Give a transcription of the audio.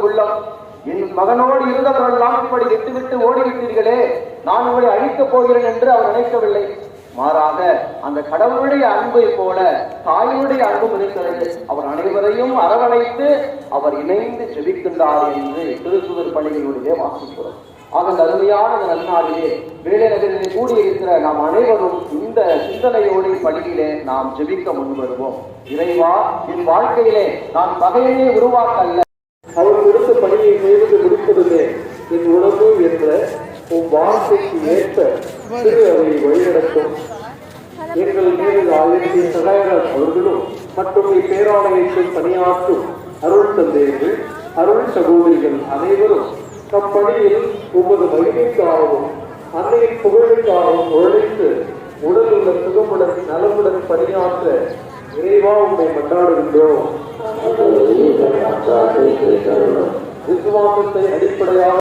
உள்ளம். என் மகனோடு இருந்தவர்களெல்லாம் இப்படி விட்டுவிட்டு ஓடிவிட்டீர்களே, நான் உங்களை அழிக்கப் போகிறேன் என்று அவர் நினைக்கவில்லை. மாறாக அந்த கடவுளுடைய அன்பை போல தாயினுடைய அன்பும் இருக்கிறது. அவர் அனைவரையும் அரவணைத்து அவர் இணைந்து ஜெபிக்கின்றார் என்று திருத்துதர் பணிகளுடைய வாசிக்கிறோம். ஆக அருமையான நன்னாளிலே வேலை நகரிலே கூடியிருக்கிற நாம் அனைவரும் இந்த சிந்தனையோடு பணியிலே நாம் ஜெபிக்க முன்வருவோம். இறைவா, என் வாழ்க்கையிலே நான் பகையிலே உருவாக்கல்ல, அவர் கொடுத்த பணியை செய்வது முடிப்பதுமே என் உணவு என்ற உன் வார்த்தைக்கு ஏற்ப அதை வழிநடத்தும். எங்கள் மீது ஆயிரத்தி சகாயர் அவர்களும் மற்றும் இப்பேராலயத்தில் பணியாற்றும் அருள் தந்தையர்கள், அருள் சகோதரிகள் அனைவரும் அப்பணியில் உமது மகிழ்ச்சிக்காகவும் அன்னையின் புகழுக்காகவும் உழைத்து உடலுள்ள சுகமுடன் நலமுடன் பணியாற்ற இறைவா உண்மை கொண்டாடுகின்றோம். விசுவாசத்தை அடிப்படையாக